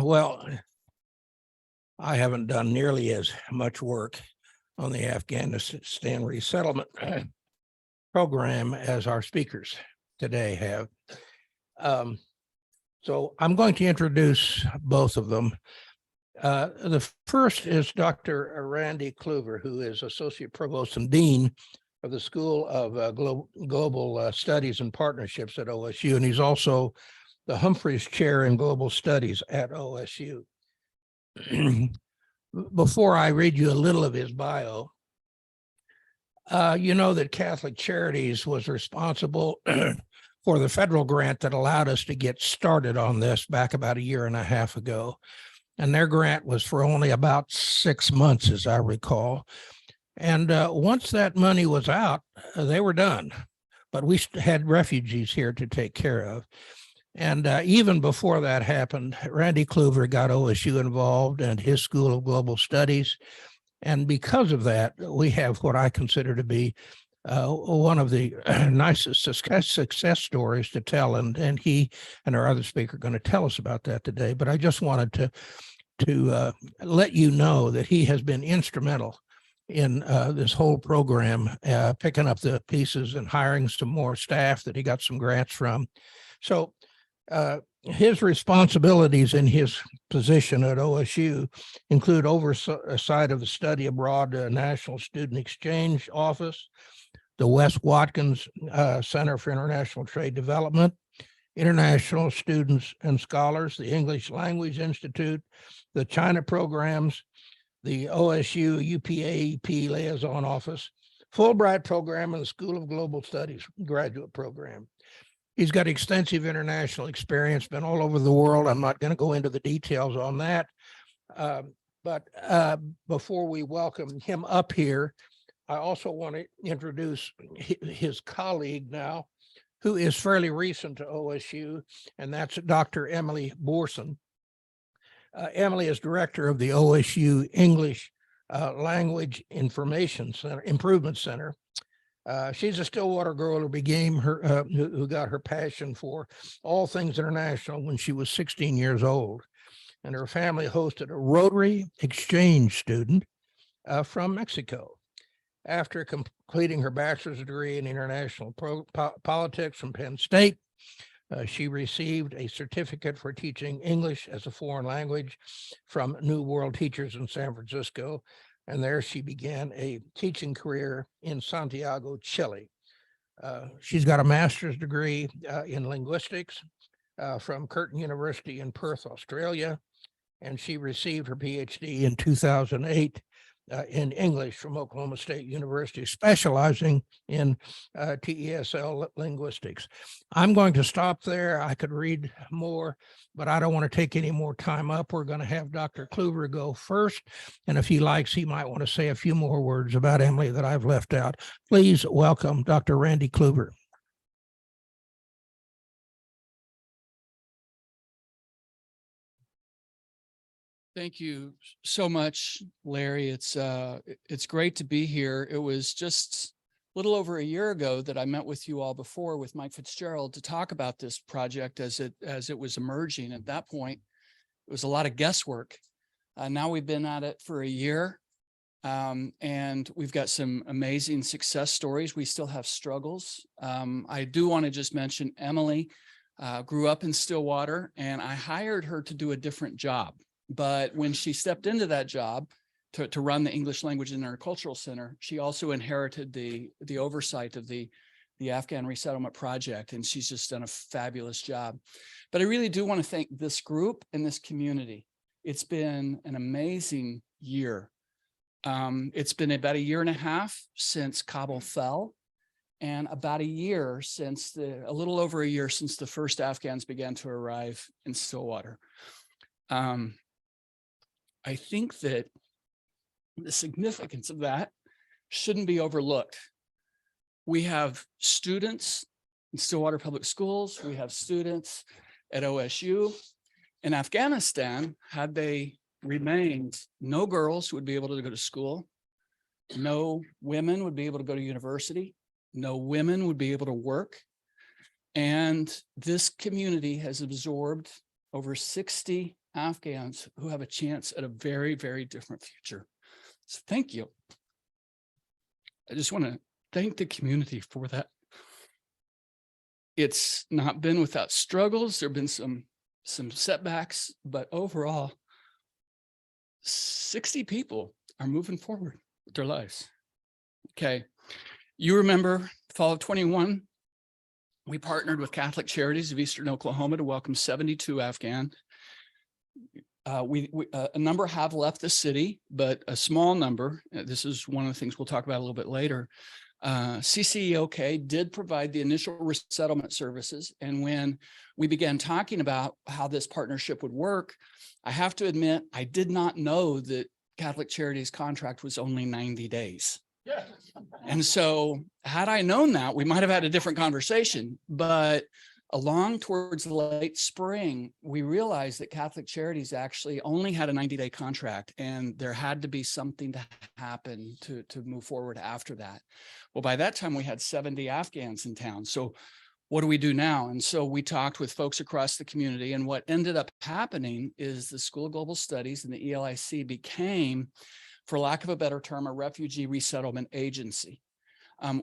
Well, I haven't done nearly as much work on the Afghanistan resettlement program as our speakers today have. So I'm going to introduce both of them. The first is Dr. Randy Kluver, who is Associate Provost and Dean of the School of Global Studies and Partnerships at OSU, and he's also the Humphreys Chair in Global Studies at OSU. Before I read you a little of his bio, you know that Catholic Charities was responsible for the federal grant that allowed us to get started on this back about a year and a half ago. And their grant was for only about 6 months, as I recall. And once that money was out, they were done. But we had refugees here to take care of. And even before that happened, Randy Kluver got OSU involved and his School of Global Studies. And because of that, we have what I consider to be one of the nicest success stories to tell. And he and our other speaker are going to tell us about that today. But I just wanted to let you know that he has been instrumental in this whole program, picking up the pieces and hiring some more staff that he got some grants from. So his responsibilities in his position at OSU include oversight of the Study Abroad National Student Exchange Office, the Wes Watkins Center for International Trade Development, International Students and Scholars, the English Language Institute, the China programs, the OSU UPAEP Liaison Office, Fulbright Program, and the School of Global Studies graduate program. He's got extensive international experience, been all over the world. I'm not going to go into the details on that. But before we welcome him up here, I also want to introduce his colleague now, who is fairly recent to OSU, and that's Dr. Emily Boersma. Emily is director of the OSU English Language Information Center, Improvement Center. She's a Stillwater girl who got her passion for all things international when she was 16 years old. And her family hosted a Rotary exchange student from Mexico. After completing her bachelor's degree in international politics from Penn State, she received a certificate for teaching English as a foreign language from New World Teachers in San Francisco. And there she began a teaching career in Santiago, Chile. She's got a master's degree in linguistics from Curtin University in Perth, Australia. And she received her PhD in 2008 in English from Oklahoma State University, specializing in TESL linguistics. I'm going to stop there. I could read more, but I don't want to take any more time up. We're going to have Dr. Kluver go first. And if he likes, he might want to say a few more words about Emily that I've left out. Please welcome Dr. Randy Kluver. Thank you so much, Larry. It's great to be here. It was just a little over a year ago that I met with you all before with Mike Fitzgerald to talk about this project as it was emerging. At that point, it was a lot of guesswork. Now we've been at it for a year, and we've got some amazing success stories. We still have struggles. I do want to just mention Emily grew up in Stillwater, and I hired her to do a different job. But when she stepped into that job to run the English Language and Intercultural Center, she also inherited the oversight of the Afghan Resettlement Project, and she's just done a fabulous job. But I really do want to thank this group and this community. It's been an amazing year. It's been about a year and a half since Kabul fell, and about a little over a year since the first Afghans began to arrive in Stillwater. I think that the significance of that shouldn't be overlooked. We have students in Stillwater Public Schools. We have students at OSU. In Afghanistan, had they remained, no girls would be able to go to school. No women would be able to go to university. No women would be able to work. And this community has absorbed over 60 Afghans who have a chance at a very, very different future. So thank you. I just want to thank the community for that. It's not been without struggles. There have been some setbacks, but overall, 60 people are moving forward with their lives. Okay. You remember fall of 21, we partnered with Catholic Charities of Eastern Oklahoma to welcome 72 Afghan. A number have left the city, but a small number, this is one of the things we'll talk about a little bit later. CCEOK did provide the initial resettlement services. And when we began talking about how this partnership would work, I have to admit, I did not know that Catholic Charities contract was only 90 days. Yeah. And so had I known that, we might have had a different conversation, but along towards the late spring, we realized that Catholic Charities actually only had a 90-day contract, and there had to be something to happen to move forward after that. Well, by that time, we had 70 Afghans in town. So what do we do now? And so we talked with folks across the community, and what ended up happening is the School of Global Studies and the ELIC became, for lack of a better term, a refugee resettlement agency.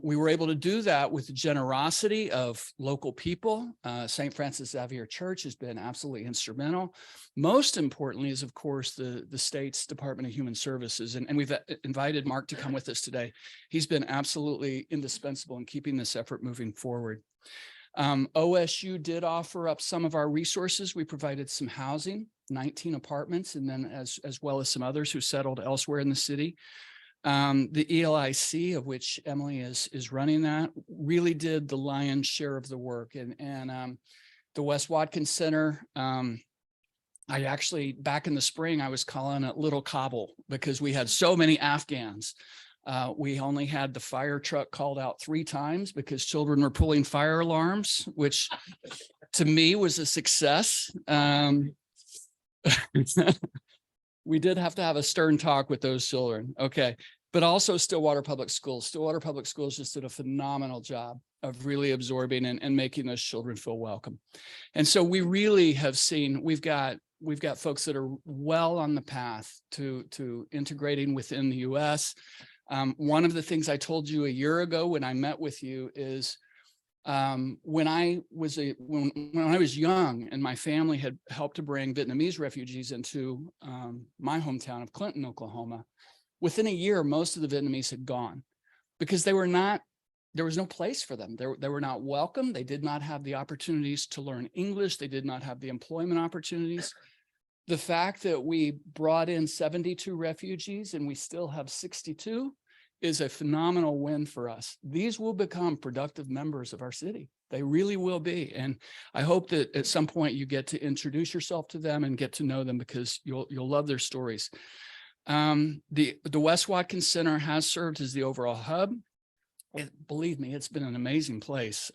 We were able to do that with the generosity of local people. St. Francis Xavier Church has been absolutely instrumental. Most importantly is, of course, the state's Department of Human Services. And we've invited Mark to come with us today. He's been absolutely indispensable in keeping this effort moving forward. OSU did offer up some of our resources. We provided some housing, 19 apartments, and then as well as some others who settled elsewhere in the city. The ELIC, of which Emily is running that, really did the lion's share of the work. And the Wes Watkins Center, I actually, back in the spring, I was calling it Little Kabul because we had so many Afghans. We only had the fire truck called out 3 times because children were pulling fire alarms, which to me was a success. We did have to have a stern talk with those children. Okay. But also Stillwater Public Schools. Stillwater Public Schools just did a phenomenal job of really absorbing and making those children feel welcome. And so we really have seen, we've got folks that are well on the path to integrating within the US. One of the things I told you a year ago when I met with you is when I was young and my family had helped to bring Vietnamese refugees into my hometown of Clinton, Oklahoma, within a year, most of the Vietnamese had gone because there was no place for them. They were not welcome. They did not have the opportunities to learn English. They did not have the employment opportunities. The fact that we brought in 72 refugees and we still have 62 is a phenomenal win for us. These will become productive members of our city. They really will be. And I hope that at some point you get to introduce yourself to them and get to know them because you'll love their stories. The Wes Watkins Center has served as the overall hub. Believe me, it's been an amazing place.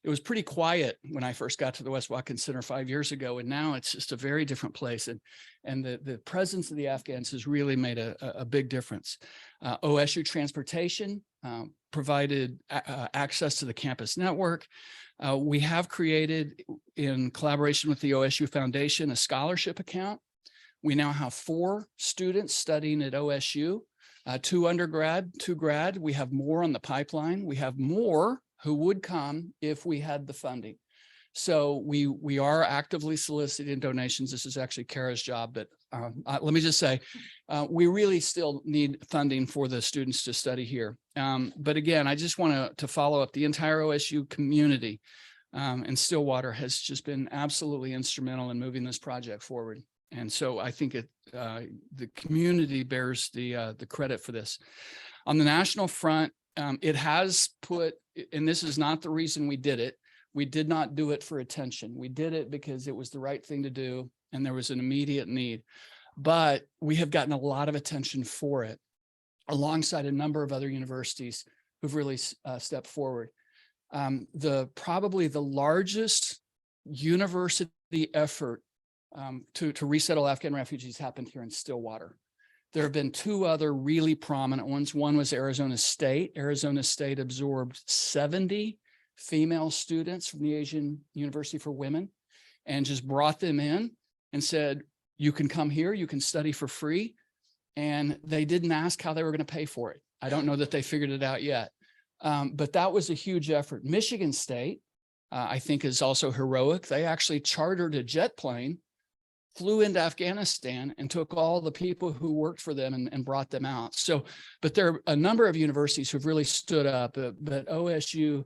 It was pretty quiet when I first got to the Wes Watkins Center 5 years ago, and now it's just a very different place. And the presence of the Afghans has really made a big difference. OSU Transportation provided access to the campus network. We have created, in collaboration with the OSU Foundation, a scholarship account. We now have 4 students studying at OSU, 2 undergrad, 2 grad. We have more on the pipeline. We have more who would come if we had the funding. So we are actively soliciting donations. This is actually Kara's job, but let me just say, we really still need funding for the students to study here. But again, I just want to follow up the entire OSU community, and Stillwater has just been absolutely instrumental in moving this project forward. And so I think the community bears the credit for this. On the national front, it has put, and this is not the reason we did it. We did not do it for attention. We did it because it was the right thing to do and there was an immediate need. But we have gotten a lot of attention for it alongside a number of other universities who've really stepped forward. Probably the largest university effort to resettle Afghan refugees happened here in Stillwater. There have been 2 other really prominent ones. One was Arizona State. Arizona State absorbed 70 female students from the Asian University for Women and just brought them in. and said, you can come here, you can study for free. And they didn't ask how they were going to pay for it. I don't know that they figured it out yet. But that was a huge effort. Michigan State, I think, is also heroic. They actually chartered a jet plane, flew into Afghanistan, and took all the people who worked for them and brought them out. So, but there are a number of universities who've really stood up, but OSU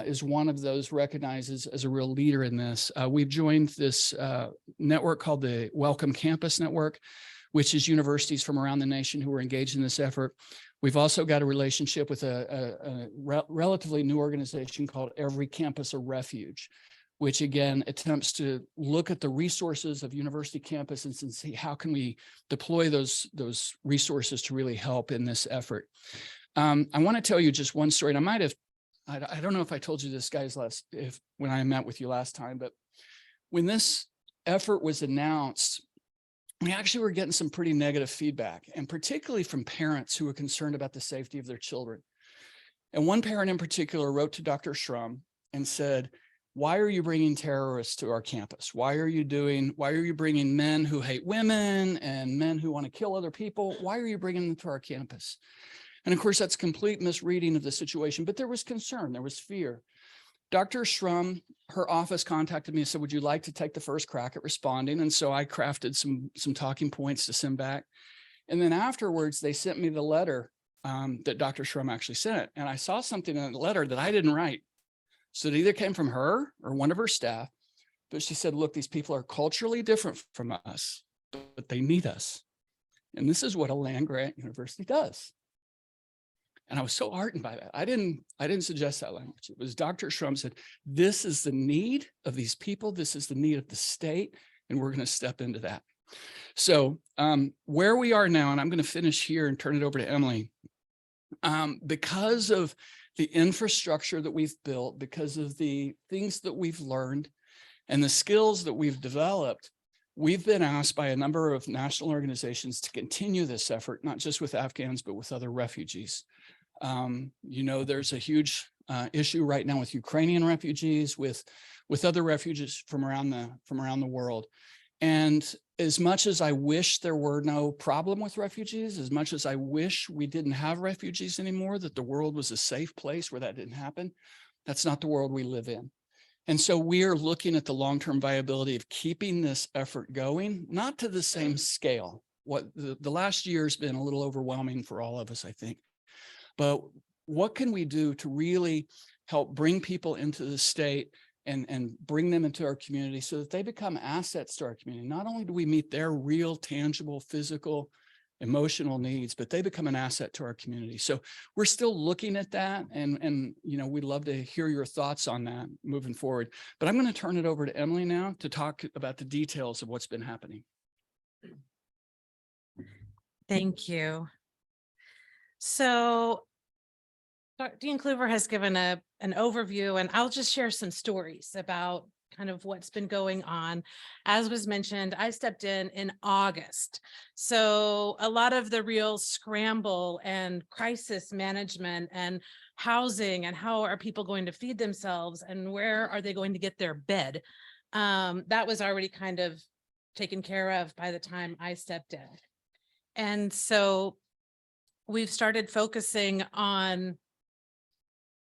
is one of those recognized as a real leader in this. We've joined this network called the Welcome Campus Network, which is universities from around the nation who are engaged in this effort. We've also got a relationship with a relatively new organization called Every Campus a Refuge, which again attempts to look at the resources of university campuses and see how can we deploy those resources to really help in this effort. I want to tell you just one story, and I don't know if I told you this, guys, when I met with you last time, but when this effort was announced, we actually were getting some pretty negative feedback, and particularly from parents who were concerned about the safety of their children. And one parent in particular wrote to Dr. Shrum and said, why are you bringing terrorists to our campus? Why are you bringing men who hate women and men who want to kill other people? Why are you bringing them to our campus? And of course, that's complete misreading of the situation, but there was concern, there was fear. Dr. Shrum, her office contacted me and said, would you like to take the first crack at responding? And so I crafted some talking points to send back. And then afterwards, they sent me the letter that Dr. Shrum actually sent. And I saw something in the letter that I didn't write. So it either came from her or one of her staff, but she said, look, these people are culturally different from us, but they need us. And this is what a land-grant university does. And I was so heartened by that. I didn't suggest that language. It was Dr. Shrum said, this is the need of these people. This is the need of the state. And we're going to step into that. So where we are now, and I'm going to finish here and turn it over to Emily, because of the infrastructure that we've built, because of the things that we've learned and the skills that we've developed, we've been asked by a number of national organizations to continue this effort, not just with Afghans, but with other refugees. You know, there's a huge issue right now with Ukrainian refugees, with other refugees from around the world. And as much as I wish there were no problem with refugees, as much as I wish we didn't have refugees anymore, that the world was a safe place where that didn't happen, that's not the world we live in. And so we are looking at the long-term viability of keeping this effort going, not to the same scale. What the last year has been a little overwhelming for all of us, I think. But what can we do to really help bring people into the state and bring them into our community so that they become assets to our community? Not only do we meet their real, tangible, physical, emotional needs, but they become an asset to our community. So we're still looking at that, and you know, we'd love to hear your thoughts on that moving forward. But I'm going to turn it over to Emily now to talk about the details of what's been happening. Thank you. So Dean Kluver has given an overview, and I'll just share some stories about kind of what's been going on. As was mentioned, I stepped in August. So a lot of the real scramble and crisis management and housing and how are people going to feed themselves and where are they going to get their bed, that was already kind of taken care of by the time I stepped in. And so we've started focusing on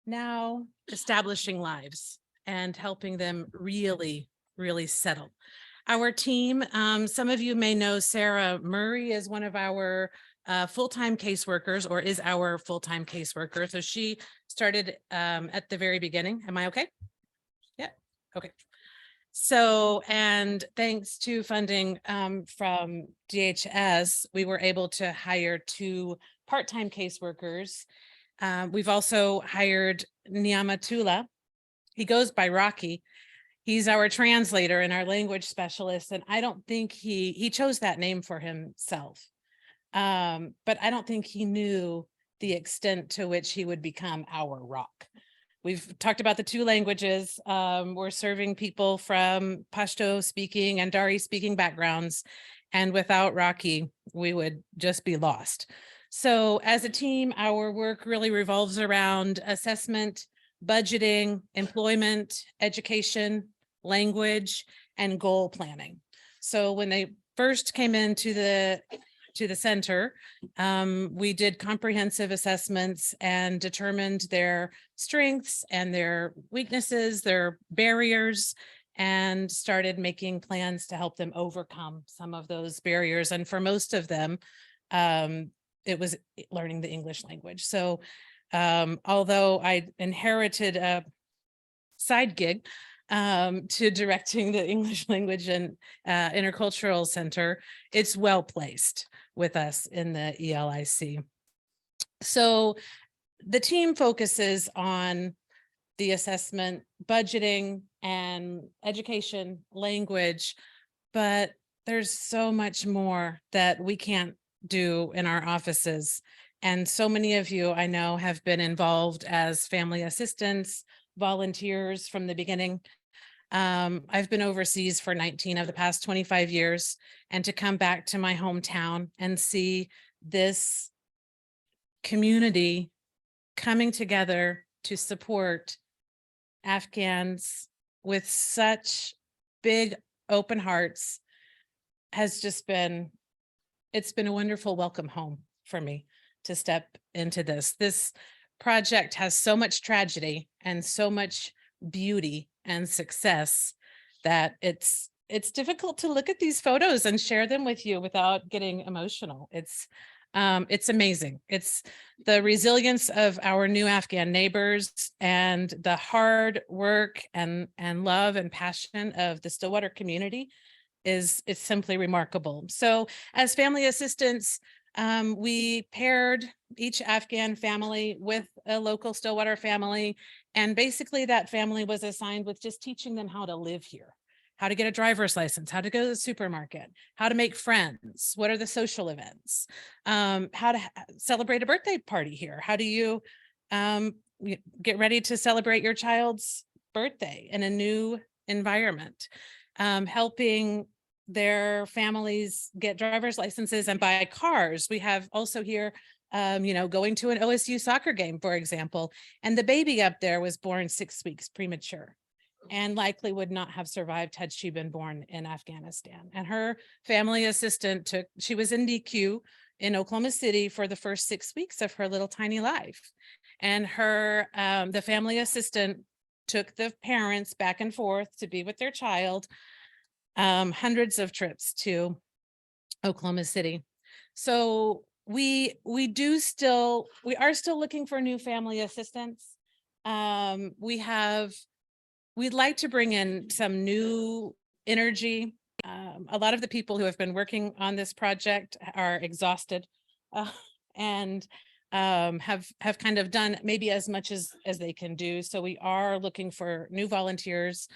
now establishing lives and helping them really, really settle. Our team, some of you may know Sarah Murray is one of our full-time caseworkers, or is our full-time caseworker. So she started at the very beginning. Am I okay? Yeah, okay. So, and thanks to funding from DHS, we were able to hire 2 part-time caseworkers. We've also hired Niamatullah. He goes by Rocky. He's our translator and our language specialist. And I don't think he chose that name for himself. But I don't think he knew the extent to which he would become our rock. We've talked about the 2 languages. We're serving people from Pashto speaking and Dari speaking backgrounds. And without Rocky, we would just be lost. So as a team, our work really revolves around assessment, budgeting, employment, education, language, and goal planning. So when they first came into the center, we did comprehensive assessments and determined their strengths and their weaknesses, their barriers, and started making plans to help them overcome some of those barriers. And for most of them, it was learning the English language. So although I inherited a side gig to directing the English language and Intercultural Center, it's well placed with us in the ELIC. So the team focuses on the assessment, budgeting, and education, language, but there's so much more that we can't do in our offices. And so many of you I know have been involved as family assistants, volunteers from the beginning. I've been overseas for 19 of the past 25 years, and to come back to my hometown and see this community coming together to support Afghans with such big open hearts has just been, it's been a wonderful welcome home for me to step into this. This project has so much tragedy and so much beauty and success that it's difficult to look at these photos and share them with you without getting emotional. It's amazing. It's the resilience of our new Afghan neighbors and the hard work and love and passion of the Stillwater community it's simply remarkable. So as family assistants, we paired each Afghan family with a local Stillwater family. And basically that family was assigned with just teaching them how to live here, how to get a driver's license, how to go to the supermarket, how to make friends, what are the social events, how to celebrate a birthday party here. How do you get ready to celebrate your child's birthday in a new environment, helping their families get driver's licenses and buy cars. We have also here, going to an OSU soccer game, for example, and the baby up there was born 6 weeks premature and likely would not have survived had she been born in Afghanistan. And her family assistant she was in DQ in Oklahoma City for the first 6 weeks of her little tiny life. And the family assistant took the parents back and forth to be with their child, hundreds of trips to Oklahoma City. So we are still looking for new family assistants. We'd like to bring in some new energy. A lot of the people who have been working on this project are exhausted and have kind of done maybe as much as they can do. So we are looking for new volunteers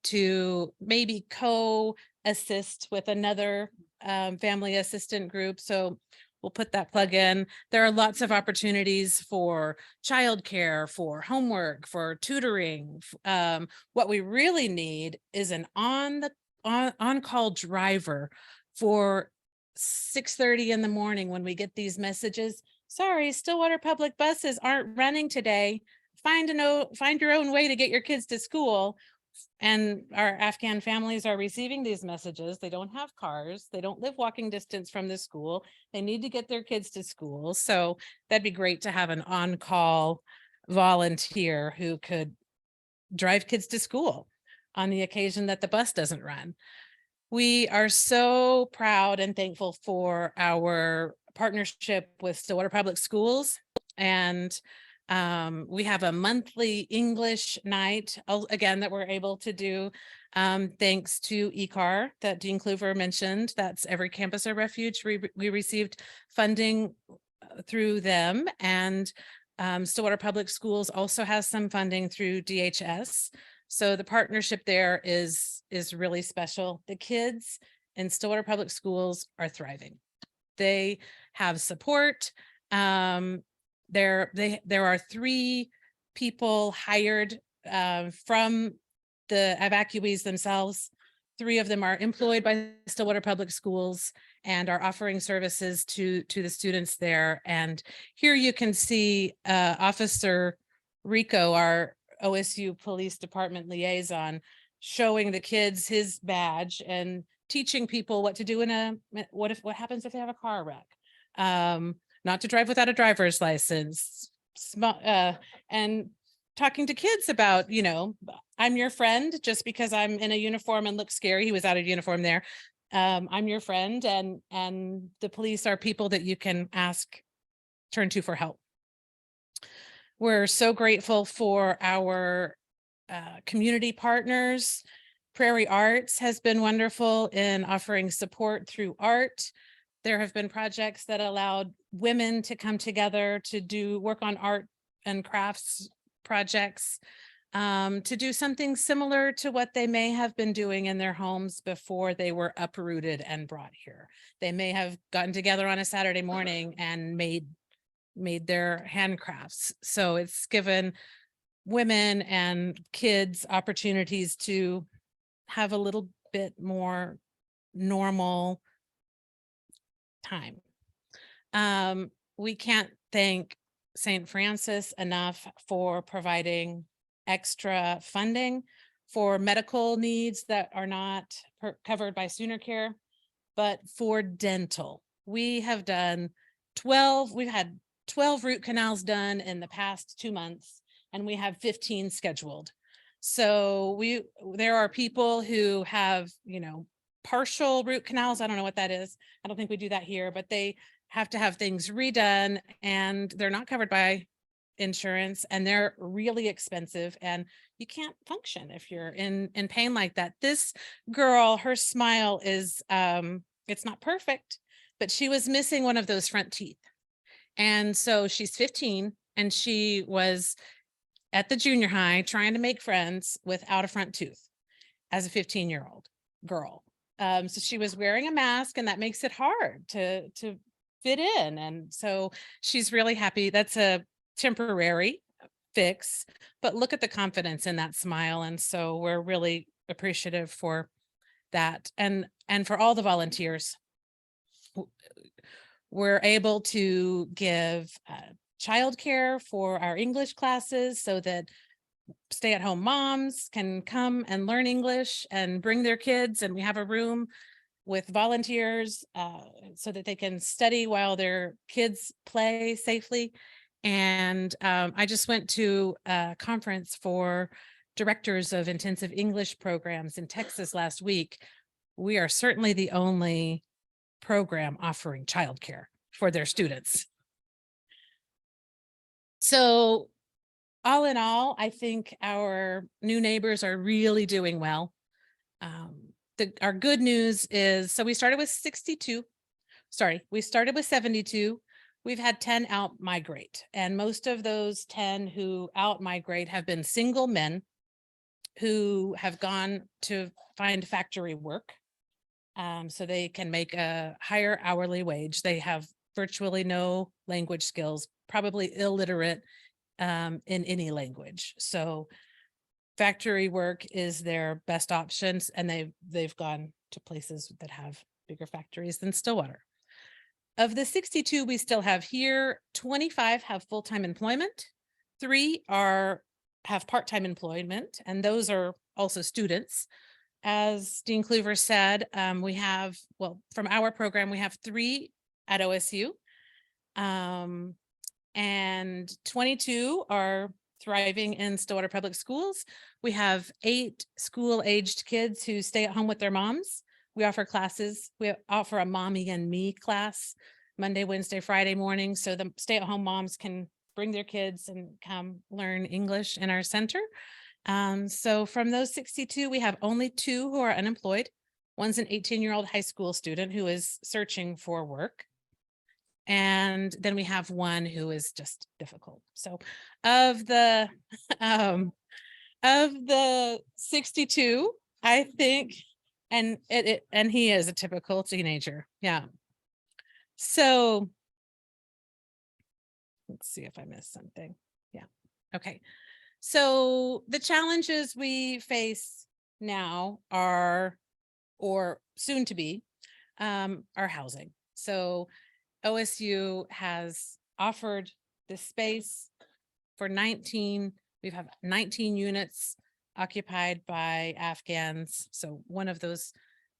to maybe co-assist with another family assistant group. So we'll put that plug in. There are lots of opportunities for childcare, for homework, for tutoring. What we really need is an on-call driver for 6:30 in the morning when we get these messages. Sorry, Stillwater public buses aren't running today. Find your own way to get your kids to school. And our Afghan families are receiving these messages. They don't have cars. They don't live walking distance from the school. They need to get their kids to school. So that'd be great to have an on-call volunteer who could drive kids to school on the occasion that the bus doesn't run. We are so proud and thankful for our partnership with Stillwater Public Schools, and we have a monthly English night, again, that we're able to do thanks to ECAR that Dean Kluver mentioned. That's Every Campus a Refuge. We received funding through them, and Stillwater Public Schools also has some funding through DHS. So the partnership there is really special. The kids in Stillwater Public Schools are thriving. They have support. There are 3 people hired from the evacuees themselves. 3 of them are employed by Stillwater Public Schools and are offering services to the students there. And here you can see Officer Rico, our OSU Police Department liaison, showing the kids his badge and teaching people what to do what happens if they have a car wreck, not to drive without a driver's license, and talking to kids about, I'm your friend just because I'm in a uniform and look scary. He was out of uniform there. I'm your friend, and the police are people that you can turn to for help. We're so grateful for our community partners. Prairie Arts has been wonderful in offering support through art. There have been projects that allowed women to come together to work on art and crafts projects, to do something similar to what they may have been doing in their homes before they were uprooted and brought here. They may have gotten together on a Saturday morning and made their handcrafts. So it's given women and kids opportunities to have a little bit more normal time. We can't thank St. Francis enough for providing extra funding for medical needs that are not covered by Sooner Care, but for dental. We've had 12 root canals done in the past 2 months, and we have 15 scheduled. So there are people who have, partial root canals. I don't know what that is. I don't think we do that here, but they have to have things redone, and they're not covered by insurance, and they're really expensive, and you can't function if you're in pain like that. This girl, her smile is, it's not perfect, but she was missing one of those front teeth. And so she's 15, and she was at the junior high trying to make friends without a front tooth as a 15-year-old girl. So she was wearing a mask, and that makes it hard to fit in. And so she's really happy. That's a temporary fix, but look at the confidence in that smile. And so we're really appreciative for that. And for all the volunteers. We're able to give childcare for our English classes so that stay-at-home moms can come and learn English and bring their kids. And we have a room with volunteers so that they can study while their kids play safely. And I just went to a conference for directors of intensive English programs in Texas last week. We are certainly the only program offering childcare for their students. So all in all, I think our new neighbors are really doing well. Our good news is, so we started with 72. Sorry, we started with 72. We've had 10 out migrate, and most of those 10 who out migrate have been single men who have gone to find factory work. So they can make a higher hourly wage. They have virtually no language skills, probably illiterate in any language. So factory work is their best options, and they've gone to places that have bigger factories than Stillwater. Of the 62 we still have here, 25 have full-time employment, 3 have part-time employment, and those are also students. As Dean Kluver said, from our program, we have 3 at OSU, and 22 are thriving in Stillwater Public Schools. We have 8 school-aged kids who stay at home with their moms. We offer classes. We offer a Mommy and Me class Monday, Wednesday, Friday morning, so the stay-at-home moms can bring their kids and come learn English in our center. So from those 62, we have only 2 who are unemployed. One's an 18-year-old high school student who is searching for work. And then we have 1 who is just difficult. So of the 62, I think, and he is a typical teenager. Yeah. So let's see if I missed something. Yeah. Okay. So the challenges we face now are, or soon to be, are housing. So OSU has offered this space for 19. We have 19 units occupied by Afghans. So one of those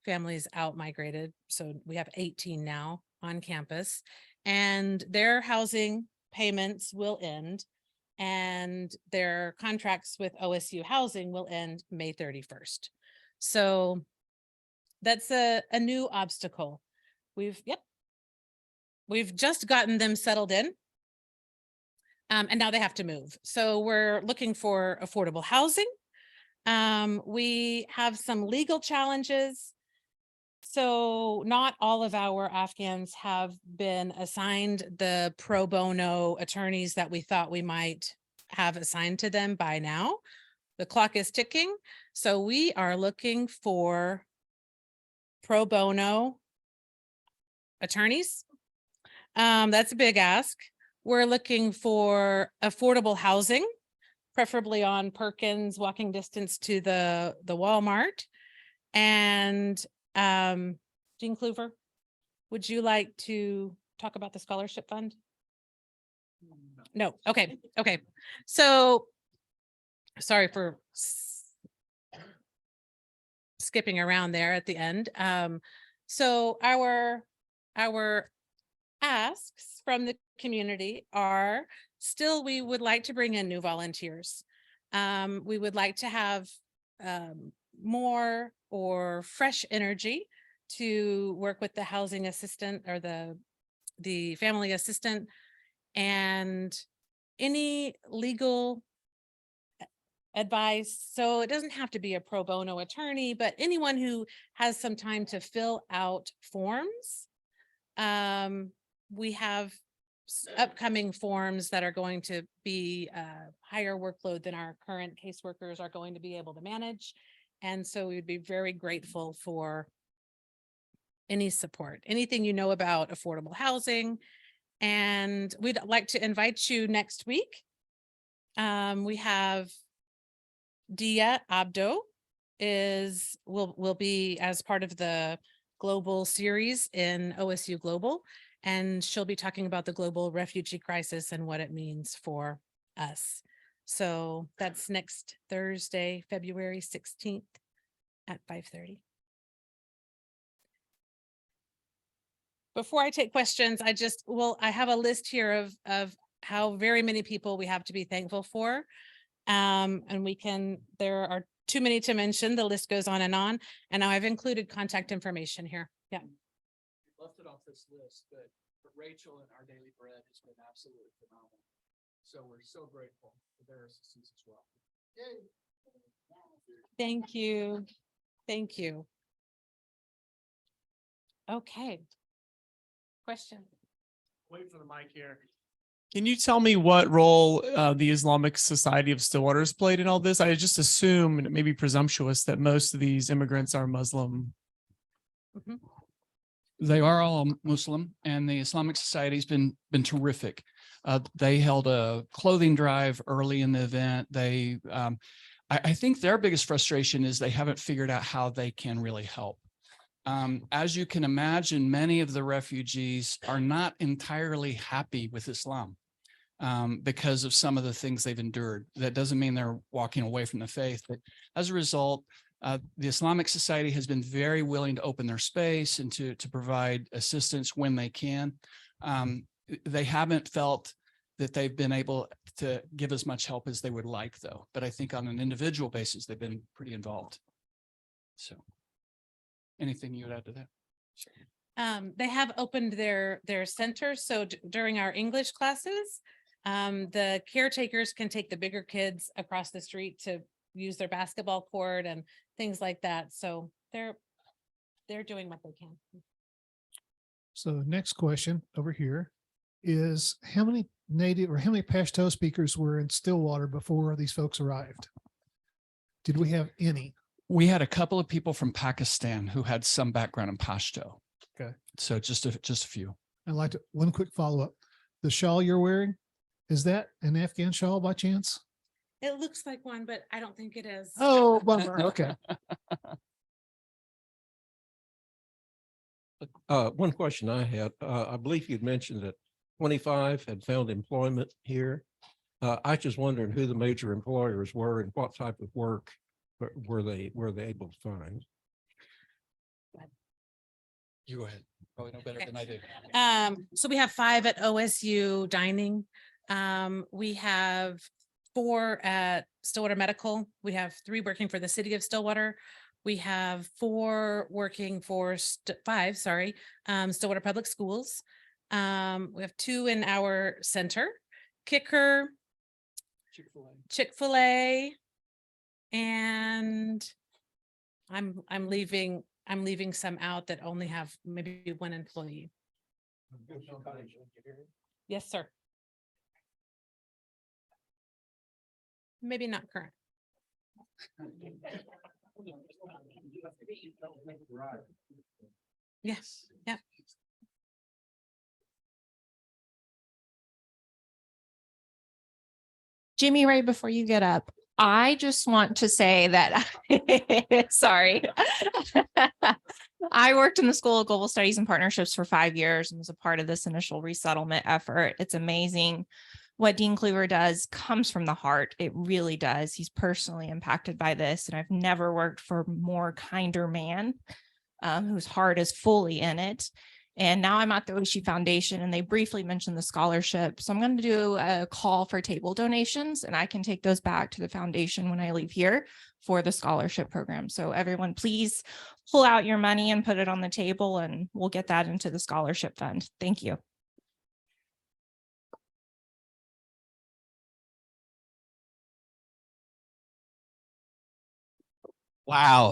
families out migrated. So we have 18 now on campus, and their housing payments will end, and their contracts with OSU Housing will end May 31st. So that's a new obstacle. We've just gotten them settled in. And now they have to move. So we're looking for affordable housing. We have some legal challenges. So not all of our Afghans have been assigned the pro bono attorneys that we thought we might have assigned to them by now. The clock is ticking. So we are looking for pro bono attorneys. That's a big ask. We're looking for affordable housing, preferably on Perkins, walking distance to the Walmart. And Dean Kluver, would you like to talk about the scholarship fund? No. Okay. Okay. So sorry for skipping around there at the end. So our asks from the community are still, we would like to bring in new volunteers. We would like to have more or fresh energy to work with the housing assistant or the family assistant, and any legal advice. So it doesn't have to be a pro bono attorney, but anyone who has some time to fill out forms. We have upcoming forms that are going to be higher workload than our current caseworkers are going to be able to manage. And so we'd be very grateful for any support, anything you know about affordable housing. And we'd like to invite you next week. We have Dia Abdo will be as part of the global series in OSU Global, and she'll be talking about the global refugee crisis and what it means for us. So that's next Thursday, February 16th at 5:30. Before I take questions, I have a list here of how very many people we have to be thankful for. And there are too many to mention. The list goes on. And now I've included contact information here. Yeah. Left it off this list, but Rachel and Our Daily Bread has been absolutely phenomenal. So we're so grateful for their assistance as well. Yay. Thank you. Thank you. Okay. Question. Wait for the mic here. Can you tell me what role the Islamic Society of Stillwater has played in all this? I just assume, and it may be presumptuous, that most of these immigrants are Muslim. Mhm. They are all Muslim, and the Islamic Society has been terrific. They held a clothing drive early in the event. I think their biggest frustration is they haven't figured out how they can really help. As you can imagine, many of the refugees are not entirely happy with Islam because of some of the things they've endured. That doesn't mean they're walking away from the faith, but as a result, the Islamic Society has been very willing to open their space and to provide assistance when they can. They haven't felt that they've been able to give as much help as they would like, though. But I think on an individual basis, they've been pretty involved. So anything you would add to that? They have opened their center. So during our English classes, the caretakers can take the bigger kids across the street to use their basketball court and things like that. So they're doing what they can. So next question over here is how many native or how many Pashto speakers were in Stillwater before these folks arrived? Did we have any? We had a couple of people from Pakistan who had some background in Pashto. Okay. So just a few. I'd like to, one quick follow-up. The shawl you're wearing, is that an Afghan shawl by chance? It looks like one, but I don't think it is. Oh, bummer. Okay. One question I had, I believe you'd mentioned that 25 had found employment here. I was just wondering who the major employers were and what type of work were they able to find? You go ahead. Probably know better Okay. than I do. So we have 5 at OSU dining. We have 4 at Stillwater Medical. We have 3 working for the city of Stillwater. We have 4 working for 5, sorry, Stillwater Public Schools. We have 2 in our center, Kicker, Chick-fil-A. Chick-fil-A, and I'm leaving some out that only have maybe 1 employee. Yes, sir. Maybe not current. Yes, yeah. Jimmy, right before you get up, I just want to say that, sorry. I worked in the School of Global Studies and Partnerships for 5 years and was a part of this initial resettlement effort. It's amazing. What Dean Kluver does comes from the heart. It really does. He's personally impacted by this. And I've never worked for a more kinder man whose heart is fully in it. And now I'm at the Oishi Foundation and they briefly mentioned the scholarship. So I'm going to do a call for table donations and I can take those back to the foundation when I leave here for the scholarship program. So everyone, please pull out your money and put it on the table and we'll get that into the scholarship fund. Thank you. Wow.